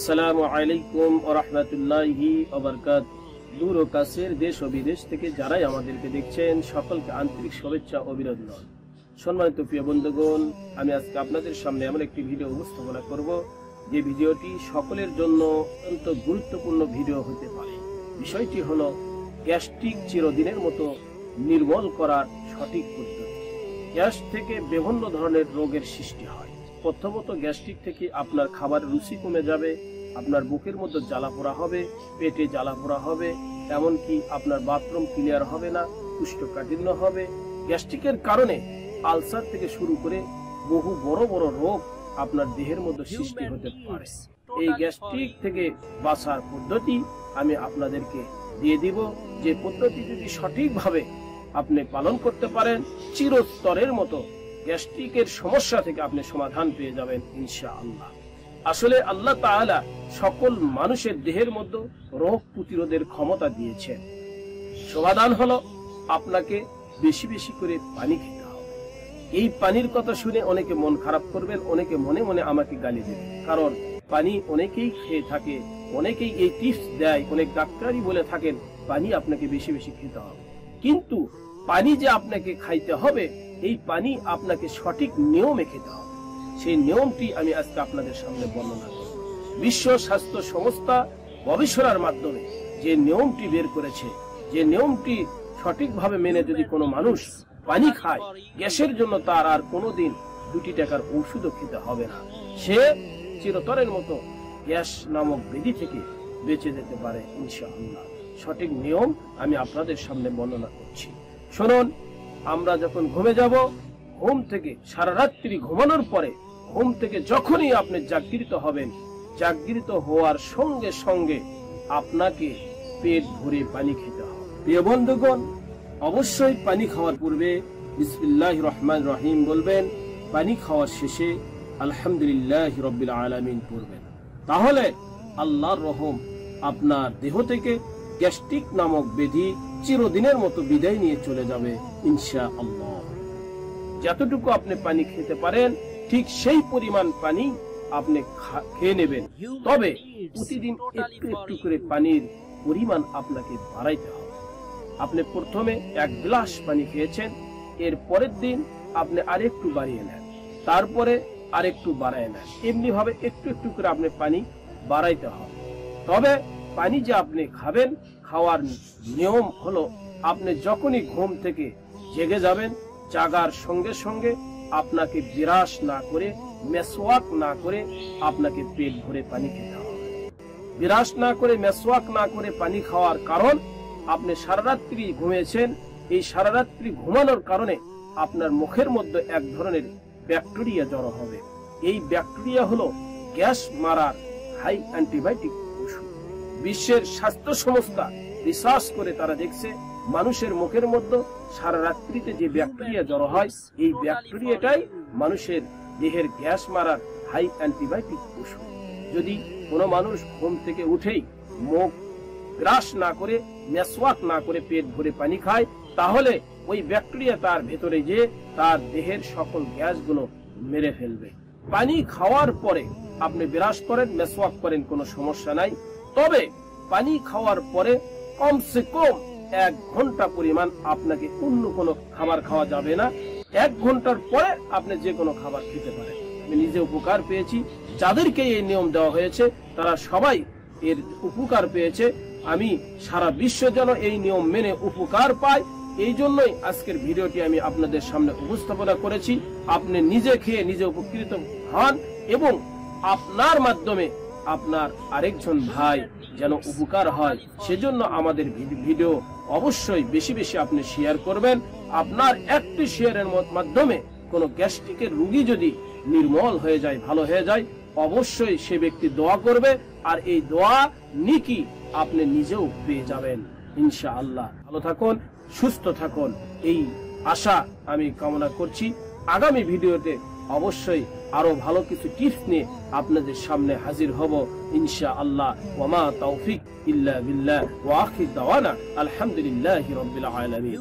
আসসালামু আলাইকুম ওয়া রাহমাতুল্লাহি ওয়া বারাকাতুহু। দূর ও কাছের দেশ ও বিদেশ থেকে যারাই আমাদেরকে দেখছেন সকলকে আন্তরিক শুভেচ্ছা ও অভিনন্দন। সম্মানিত প্রিয় বন্ধুগণ, আমি আজকে আপনাদের সামনে এমন একটি ভিডিও উপস্থাপনা করব যে ভিডিওটি সকলের জন্য অত্যন্ত গুরুত্বপূর্ণ ভিডিও হতে পারে। বিষয়টি হলো গ্যাস্ট্রিক চিরদিনের মতো নির্মূল করার সঠিক পদ্ধতি। গ্যাস থেকে বিভিন্ন ধরনের রোগের সৃষ্টি হয়। প্রথমত গ্যাস্ট্রিক থেকে আপনার খাবার রুচি কমে যাবে, আপনার বুকের মধ্যে জ্বালা পোড়া হবে, পেটে জ্বালা পোড়া হবে, এমনকি আপনার বাথরুম ক্লিয়ার হবে না, কোষ্ঠকাঠিন্য হবে। গ্যাস্ট্রিকের কারণে আলসার থেকে শুরু করে বহু বড় বড় রোগ আপনার দেহের মধ্যে সৃষ্টি হতে পারে। এই গ্যাস্ট্রিক থেকে বাঁচার পদ্ধতি আমি আপনাদেরকে দিয়ে দিব, যে পদ্ধতি যদি সঠিকভাবে আপনি পালন করতে পারেন, চিরস্তরের মতো গ্যাস্ট্রিকের সমস্যা থেকে আপনি সমাধান পেয়ে যাবেন ইনশাআল্লাহ। আসলে আল্লাহ তাআলা সকল মানুষের দেহের মধ্যে রোগ প্রতিরোধের ক্ষমতা দিয়েছেন। সমাধান হলো আপনাকে বেশি বেশি করে পানি খেতে হবে। এই পানির কথা শুনে অনেকে মন খারাপ করবেন, অনেকে মনে মনে আমাকে গালি দেবে, কারণ পানি অনেকেই খেয়ে থাকে, অনেকেই এই টিপস দেয়, অনেক ডাক্তারই বলে থাকেন পানি আপনাকে বেশি বেশি খেতে হবে। কিন্তু পানি যে আপনাকে খাইতে হবে, এই পানি আপনাকে সঠিক নিয়মে খেতে হবে। সেই নিয়মটি আমি আজকে আপনাদের সামনে বর্ণনা করব। বিশ্ব স্বাস্থ্য সংস্থা গবেষণার মাধ্যমে যে নিয়মটি বের করেছে, যে নিয়মটি সঠিকভাবে মেনে যদি কোনো মানুষ পানি খায়, গ্যাসের জন্য তার আর কোনোদিন 2 টাকার ঔষধও খেতে হবে না। সে চিরতরের মতো গ্যাস নামক ব্যাধি থেকে বেঁচে যেতে পারে ইনশাআল্লাহ। সঠিক নিয়ম আমি আপনাদের সামনে বর্ণনা করছি, শুনুন। আমরা যখন ঘুমে যাব, ঘুম থেকে সারা রাত্রি ঘুমানোর পরে ঘুম থেকে যখনই আপনি জাগৃত হবেন, জাগৃত হওয়ার সঙ্গে সঙ্গে আপনাকে পেট ভরে পানি খেতে হবে। প্রিয় বন্ধুগণ, অবশ্যই পানি খাওয়ার পূর্বে বিসমিল্লাহির রহমানির রহিম বলবেন, পানি খাওয়ার শেষে আলহামদুলিল্লাহি রাব্বিল আলামিন পড়বেন। তাহলে আল্লাহর রহম আপনার দেহ থেকে গ্যাস্ট্রিক নামক ব্যাধি চিরদিনের মতো বিদায় নিয়ে চলে যাবে ইনশাআল্লাহ। যতটুকু আপনি পানি খেতে পারেন ঠিক সেই পরিমাণ পানি আপনি খেয়ে নেবেন, তবে প্রতিদিন একটু একটু করে পানির পরিমাণ আপনাকে বাড়াইতে হবে। আপনি প্রথমে 1 গ্লাস পানি খেয়েছেন, এর পরের দিন আপনি আরেকটু বাড়িয়ে নেন, তারপরে আরেকটু বাড়ায় নেন, এমনি ভাবে একটু একটু করে আপনি পানি বাড়াইতে হবে। তবে পানি যে আপনি খাবেন, খাওয়ার নিয়ম হলো আপনি যখনই ঘুম থেকে জেগে যাবেন, জাগার সঙ্গে সঙ্গে আপনাকে বিরাস না করে, মেসওয়াক না করে আপনাকে পেট ভরে পানি খেতে হবে। বিরাস না করে, মেসওয়াক না করে পানি খাওয়ার কারণ, আপনি সারা রাত্রি ঘুমিয়েছেন, এই সারা রাত্রি ঘুমানোর কারণে আপনার মুখের মধ্যে এক ধরনের ব্যাকটেরিয়া জড়ো হবে। এই ব্যাকটেরিয়া হলো গ্যাস মারার হাই অ্যান্টিবায়োটিক ওষুধ। বিশ্বের স্বাস্থ্য সংস্থা রিসার্চ করে তারা দেখছে, মানুষের মুখের মধ্যে সারা রাত্রিতে যে ব্যাকটেরিয়া জড়ো হয়, এই ব্যাকটেরিয়াটাই মানুষের দেহের গ্যাস মারার হাই অ্যান্টিবায়োটিক ওষুধ। যদি কোনো মানুষ ঘুম থেকে উঠেই মুখ ব্রাশ না করে, মেসওয়াক না করে পেট ভরে পানি খায়, তাহলে ওই ব্যাকটেরিয়া তার ভেতরে যে তার দেহের সকল গ্যাসগুলো মেরে ফেলবে। পানি খাওয়ার পরে আপনি ব্রাশ করেন, মেসওয়াক করেন, কোনো সমস্যা নাই। তবে পানি খাওয়ার পরে কমসে কম 1 ঘন্টা পরিমাণ আপনাকে অন্য কোনো খাবার খাওয়া যাবে না। 1 ঘন্টার পরে আপনি যে কোনো খাবার খেতে পারেন। আমি নিজে উপকার পেয়েছি, যাদেরকে এই নিয়ম দেওয়া হয়েছে তারা সবাই এর উপকার পেয়েছে। আমি সারা বিশ্ব যেন এই নিয়ম মেনে উপকার পায়, এই জন্যই আজকের ভিডিওটি আমি আপনাদের সামনে উপস্থাপনা করেছি। আপনি নিজে খেয়ে নিজে উপকৃত হন এবং আপনার মাধ্যমে আপনার আরেকজন ভাই যেন উপকার হয়, সেজন্য আমাদের ভিডিও অবশ্যই বেশি বেশি আপনি শেয়ার করবেন। আপনার একটি শেয়ারের মাধ্যমে কোনো গ্যাস্ট্রিকের রোগী যদি নির্মূল হয়ে যায়, ভালো হয়ে যায়, অবশ্যই সে ব্যক্তি দোয়া করবে, আর এই দোয়া নেকি আপনি নিজেও পেয়ে যাবেন ইনশাআল্লাহ। ভালো থাকুন, সুস্থ থাকুন, এই আশা আমি কামনা করছি। আগামী ভিডিওতে অবশ্যই আরো ভালো কিছু টিপস নিয়ে আপনাদের সামনে হাজির হব ইনশাআল্লাহ। ওয়া মা তাওফিক ইল্লা বিল্লাহ ওয়া আখির দাওয়ানা আলহামদুলিল্লাহি রাব্বিল আলামিন।